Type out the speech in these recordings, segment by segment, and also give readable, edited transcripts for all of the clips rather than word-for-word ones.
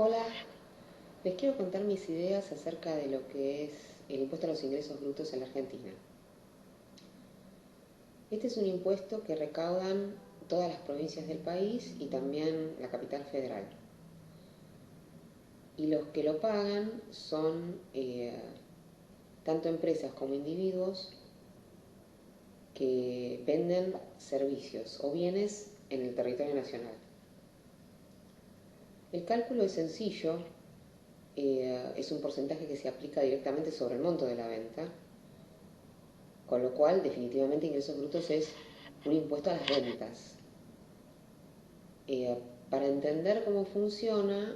Hola, les quiero contar mis ideas acerca de lo que es el impuesto a los ingresos brutos en la Argentina. Este es un impuesto que recaudan todas las provincias del país y también la capital federal. Y los que lo pagan son tanto empresas como individuos que venden servicios o bienes en el territorio nacional. El cálculo es sencillo, es un porcentaje que se aplica directamente sobre el monto de la venta, con lo cual definitivamente ingresos brutos es un impuesto a las ventas. Para entender cómo funciona,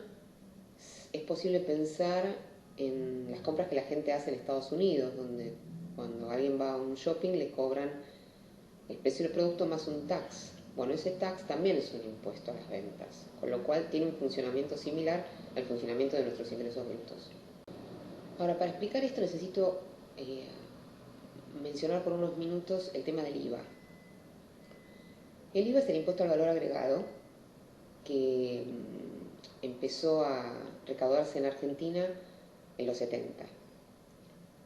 es posible pensar en las compras que la gente hace en Estados Unidos, donde cuando alguien va a un shopping le cobran el precio del producto más un tax. Bueno, ese tax también es un impuesto a las ventas, con lo cual tiene un funcionamiento similar al funcionamiento de nuestros ingresos brutos. Ahora, para explicar esto necesito mencionar por unos minutos el tema del IVA. El IVA es el impuesto al valor agregado que empezó a recaudarse en Argentina en los 70.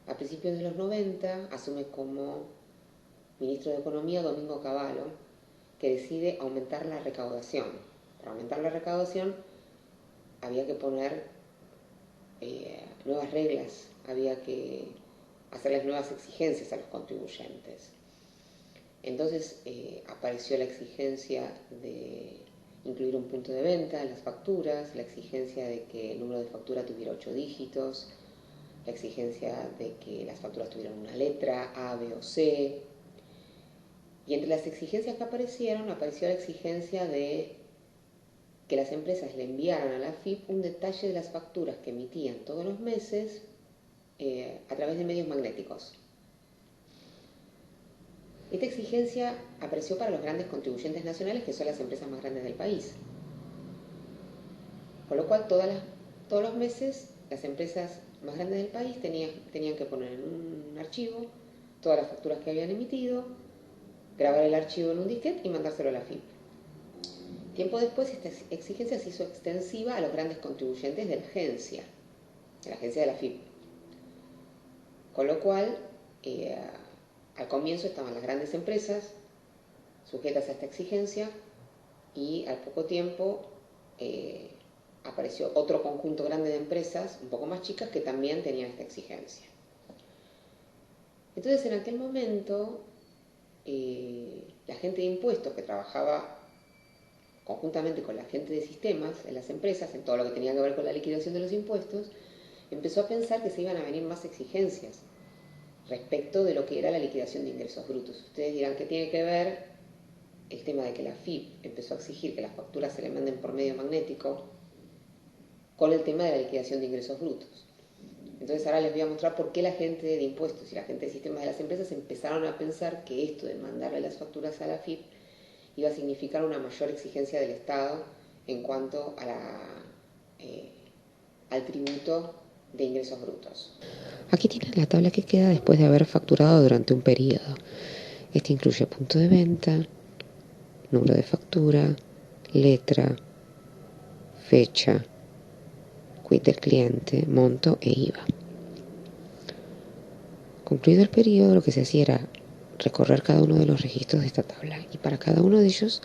A principios de los 90 asume como ministro de Economía Domingo Cavallo, que decide aumentar la recaudación. Para aumentar la recaudación había que poner nuevas reglas, había que hacerles nuevas exigencias a los contribuyentes. Entonces apareció la exigencia de incluir un punto de venta en las facturas, la exigencia de que el número de factura tuviera 8 dígitos, la exigencia de que las facturas tuvieran una letra A, B o C. Y entre las exigencias que aparecieron, apareció la exigencia de que las empresas le enviaran a la AFIP un detalle de las facturas que emitían todos los meses a través de medios magnéticos. Esta exigencia apareció para los grandes contribuyentes nacionales, que son las empresas más grandes del país. Con lo cual, todos los meses, las empresas más grandes del país tenían que poner en un archivo todas las facturas que habían emitido, grabar el archivo en un disquete y mandárselo a la AFIP. Tiempo después, esta exigencia se hizo extensiva a los grandes contribuyentes de la agencia de la AFIP. Con lo cual, al comienzo estaban las grandes empresas sujetas a esta exigencia y al poco tiempo apareció otro conjunto grande de empresas, un poco más chicas, que también tenían esta exigencia. Entonces, en aquel momento, la gente de impuestos que trabajaba conjuntamente con la gente de sistemas en las empresas, en todo lo que tenía que ver con la liquidación de los impuestos, empezó a pensar que se iban a venir más exigencias respecto de lo que era la liquidación de ingresos brutos. Ustedes dirán, ¿qué tiene que ver el tema de que la AFIP empezó a exigir que las facturas se le manden por medio magnético con el tema de la liquidación de ingresos brutos? Entonces ahora les voy a mostrar por qué la gente de impuestos y la gente de sistemas de las empresas empezaron a pensar que esto de mandarle las facturas a la AFIP iba a significar una mayor exigencia del Estado en cuanto a al tributo de ingresos brutos. Aquí tienen la tabla que queda después de haber facturado durante un periodo. Este incluye punto de venta, número de factura, letra, fecha, quit del cliente, monto e IVA. Concluido el periodo, lo que se hacía era recorrer cada uno de los registros de esta tabla y para cada uno de ellos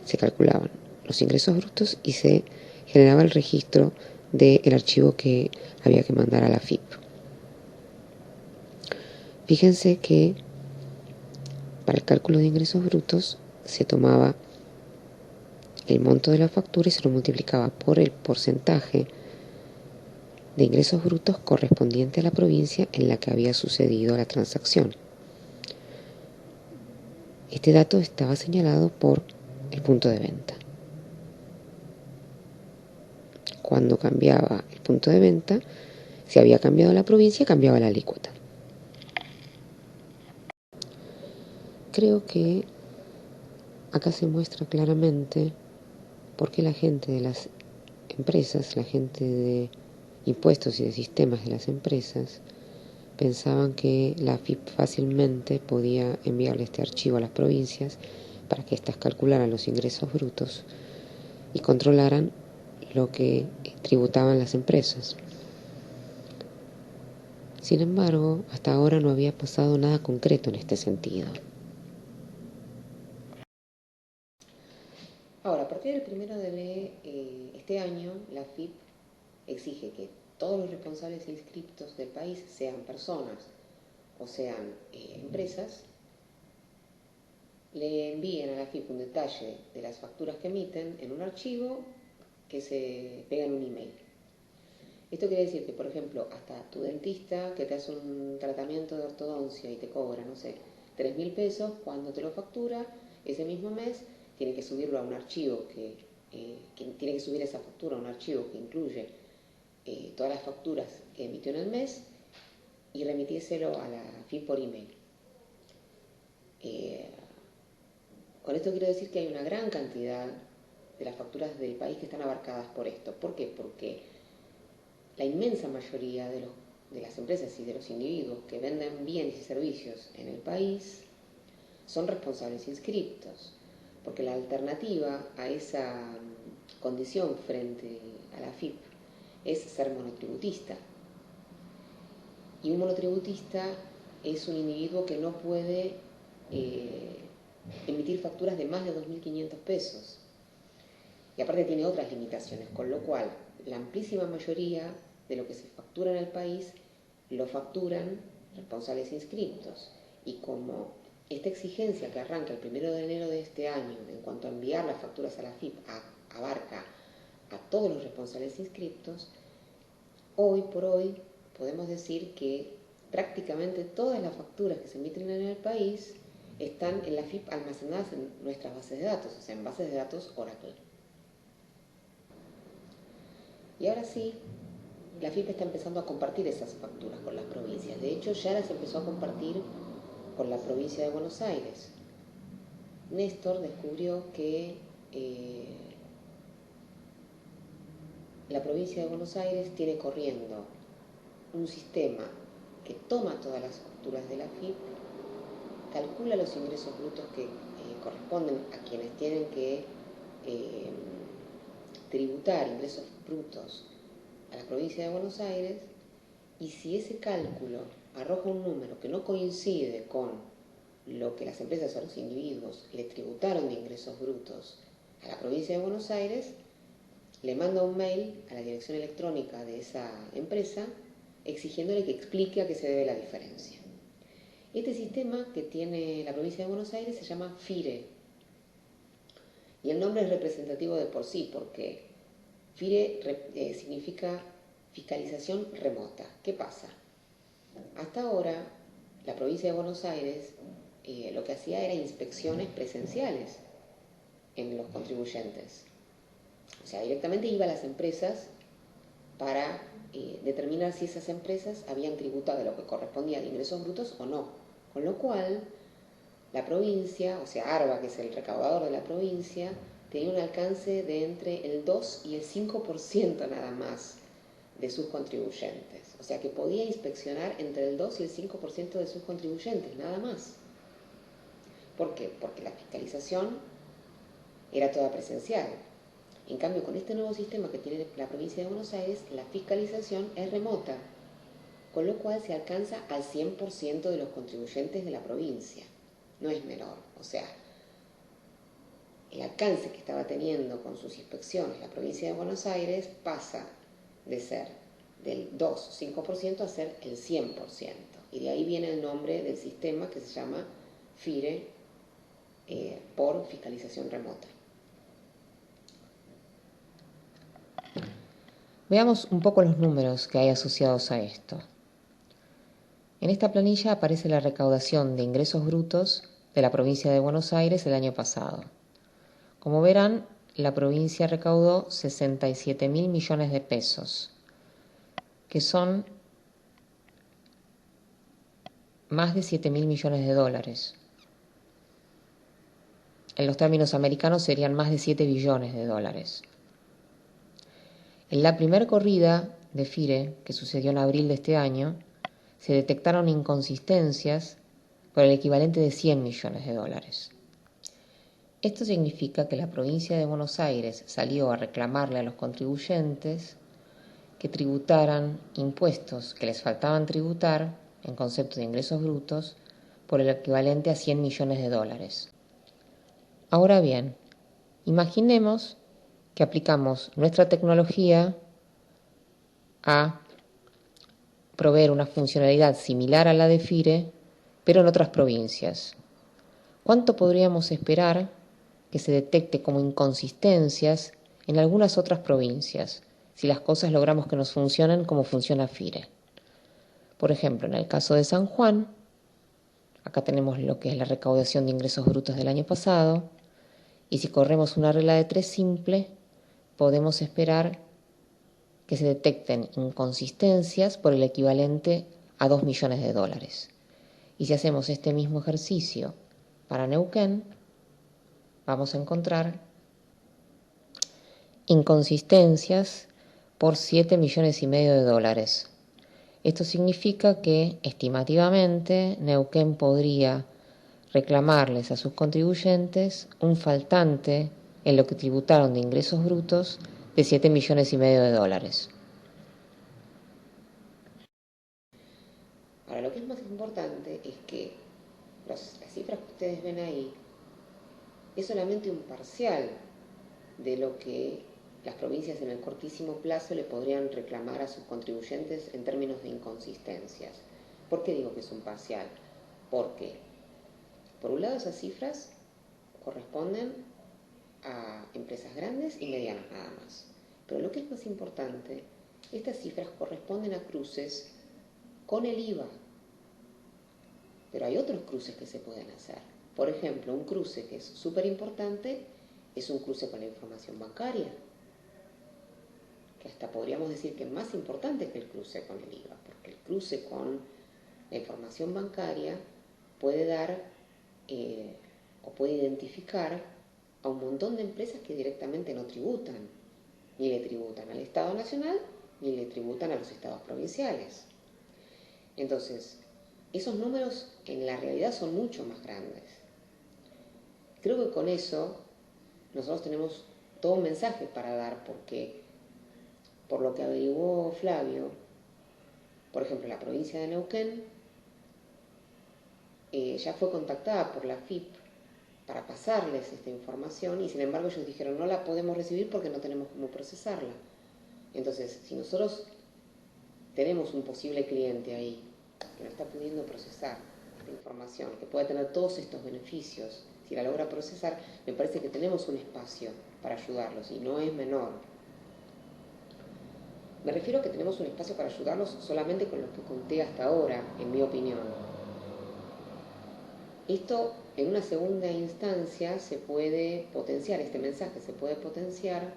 se calculaban los ingresos brutos y se generaba el registro del archivo que había que mandar a la AFIP. Fíjense que para el cálculo de ingresos brutos se tomaba el monto de la factura y se lo multiplicaba por el porcentaje de ingresos brutos correspondiente a la provincia en la que había sucedido la transacción. Este dato estaba señalado por el punto de venta. Cuando cambiaba el punto de venta, si había cambiado la provincia, cambiaba la alícuota. Creo que acá se muestra claramente por qué la gente de las empresas, la gente de impuestos y de sistemas de las empresas, pensaban que la AFIP fácilmente podía enviarle este archivo a las provincias para que éstas calcularan los ingresos brutos y controlaran lo que tributaban las empresas. Sin embargo, hasta ahora no había pasado nada concreto en este sentido. Ahora, a partir del 1 de este año, la AFIP exige que todos los responsables inscriptos del país, sean personas o sean empresas, le envíen a la AFIP un detalle de las facturas que emiten en un archivo que se pega en un email. Esto quiere decir que, por ejemplo, hasta tu dentista que te hace un tratamiento de ortodoncia y te cobra, no sé, 3.000 pesos, cuando te lo factura, ese mismo mes tiene que subirlo a un archivo tiene que subir esa factura a un archivo que incluye todas las facturas que emitió en el mes y remitírselo a la AFIP por email. Con esto quiero decir que hay una gran cantidad de las facturas del país que están abarcadas por esto. ¿Por qué? Porque la inmensa mayoría de las empresas y de los individuos que venden bienes y servicios en el país son responsables inscriptos, porque la alternativa a esa condición frente a la AFIP es ser monotributista. Y un monotributista es un individuo que no puede emitir facturas de más de 2.500 pesos. Y aparte tiene otras limitaciones, con lo cual la amplísima mayoría de lo que se factura en el país lo facturan responsables inscriptos. Y como esta exigencia que arranca el 1 de enero de este año en cuanto a enviar las facturas a la AFIP abarca a todos los responsables inscriptos, hoy por hoy podemos decir que prácticamente todas las facturas que se emiten en el país están en la AFIP almacenadas en nuestras bases de datos, o sea, en bases de datos Oracle. Y ahora sí, la AFIP está empezando a compartir esas facturas con las provincias. De hecho, ya las empezó a compartir con la provincia de Buenos Aires. Néstor descubrió que la provincia de Buenos Aires tiene corriendo un sistema que toma todas las facturas de la AFIP, calcula los ingresos brutos que corresponden a quienes tienen que tributar ingresos brutos a la provincia de Buenos Aires, y si ese cálculo arroja un número que no coincide con lo que las empresas o los individuos le tributaron de ingresos brutos a la provincia de Buenos Aires, le manda un mail a la dirección electrónica de esa empresa exigiéndole que explique a qué se debe la diferencia. Este sistema que tiene la provincia de Buenos Aires se llama FIRE, y el nombre es representativo de por sí, porque FIRE significa fiscalización remota. ¿Qué pasa? Hasta ahora, la provincia de Buenos Aires lo que hacía era inspecciones presenciales en los contribuyentes. O sea, directamente iba a las empresas para determinar si esas empresas habían tributado lo que correspondía de ingresos brutos o no. Con lo cual, la provincia, o sea, ARBA, que es el recaudador de la provincia, tenía un alcance de entre el 2 y el 5% nada más de sus contribuyentes. O sea, que podía inspeccionar entre el 2 y el 5% de sus contribuyentes, nada más. ¿Por qué? Porque la fiscalización era toda presencial. En cambio, con este nuevo sistema que tiene la provincia de Buenos Aires, la fiscalización es remota, con lo cual se alcanza al 100% de los contribuyentes de la provincia. No es menor. O sea, el alcance que estaba teniendo con sus inspecciones la provincia de Buenos Aires pasa de ser del 2-5% a ser el 100%. Y de ahí viene el nombre del sistema que se llama FIRE, por fiscalización remota. Veamos un poco los números que hay asociados a esto. En esta planilla aparece la recaudación de ingresos brutos de la provincia de Buenos Aires el año pasado. Como verán, la provincia recaudó 67.000 millones de pesos, que son más de 7.000 millones de dólares. En los términos americanos serían más de 7 billones de dólares. En la primera corrida de FIRE, que sucedió en abril de este año, se detectaron inconsistencias por el equivalente de 100 millones de dólares. Esto significa que la provincia de Buenos Aires salió a reclamarle a los contribuyentes que tributaran impuestos que les faltaban tributar en concepto de ingresos brutos por el equivalente a 100 millones de dólares. Ahora bien, imaginemos que aplicamos nuestra tecnología a proveer una funcionalidad similar a la de FIRE, pero en otras provincias. ¿Cuánto podríamos esperar que se detecte como inconsistencias en algunas otras provincias, si las cosas logramos que nos funcionen como funciona FIRE? Por ejemplo, en el caso de San Juan, acá tenemos lo que es la recaudación de ingresos brutos del año pasado, y si corremos una regla de 3 simple, podemos esperar que se detecten inconsistencias por el equivalente a 2 millones de dólares. Y si hacemos este mismo ejercicio para Neuquén, vamos a encontrar inconsistencias por 7 millones y medio de dólares. Esto significa que, estimativamente, Neuquén podría reclamarles a sus contribuyentes un faltante en lo que tributaron de ingresos brutos de 7 millones y medio de dólares. Ahora, lo que es más importante es que las cifras que ustedes ven ahí es solamente un parcial de lo que las provincias en el cortísimo plazo le podrían reclamar a sus contribuyentes en términos de inconsistencias. ¿Por qué digo que es un parcial? Porque, por un lado, esas cifras corresponden a empresas grandes y medianas nada más. Pero lo que es más importante, estas cifras corresponden a cruces con el IVA. Pero hay otros cruces que se pueden hacer. Por ejemplo, un cruce que es súper importante es un cruce con la información bancaria, que hasta podríamos decir que es más importante que el cruce con el IVA, porque el cruce con la información bancaria puede dar o puede identificar a un montón de empresas que directamente no tributan, ni le tributan al Estado Nacional, ni le tributan a los estados provinciales. Entonces, esos números en la realidad son mucho más grandes. Creo que con eso nosotros tenemos todo un mensaje para dar, porque por lo que averiguó Flavio, por ejemplo, la provincia de Neuquén ya fue contactada por la FIP para pasarles esta información y sin embargo ellos dijeron no la podemos recibir porque no tenemos cómo procesarla. Entonces, si nosotros tenemos un posible cliente ahí que no está pudiendo procesar esta información, que puede tener todos estos beneficios, si la logra procesar, me parece que tenemos un espacio para ayudarlos y no es menor. Me refiero a que tenemos un espacio para ayudarlos solamente con lo que conté hasta ahora, en mi opinión. Esto, en una segunda instancia, se puede potenciar, este mensaje se puede potenciar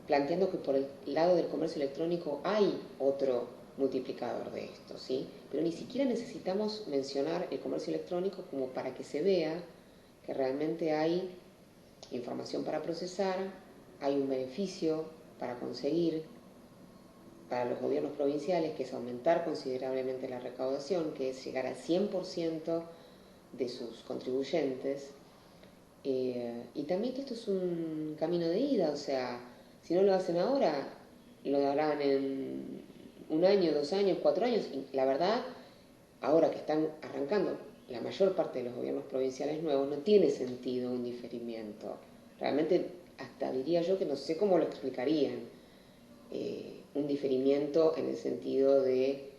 planteando que por el lado del comercio electrónico hay otro multiplicador de esto, ¿sí? Pero ni siquiera necesitamos mencionar el comercio electrónico como para que se vea que realmente hay información para procesar, hay un beneficio para conseguir para los gobiernos provinciales, que es aumentar considerablemente la recaudación, que es llegar al 100% de sus contribuyentes, y también que esto es un camino de ida, o sea, si no lo hacen ahora, lo harán en 1 año, 2 años, 4 años, y la verdad, ahora que están arrancando la mayor parte de los gobiernos provinciales nuevos, no tiene sentido un diferimiento. Realmente, hasta diría yo que no sé cómo lo explicarían. Un diferimiento en el sentido de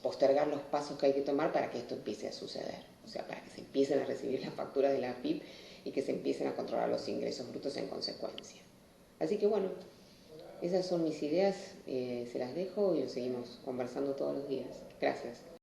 postergar los pasos que hay que tomar para que esto empiece a suceder. O sea, para que se empiecen a recibir las facturas de la FIP y que se empiecen a controlar los ingresos brutos en consecuencia. Así que bueno, esas son mis ideas, se las dejo y lo seguimos conversando todos los días. Gracias.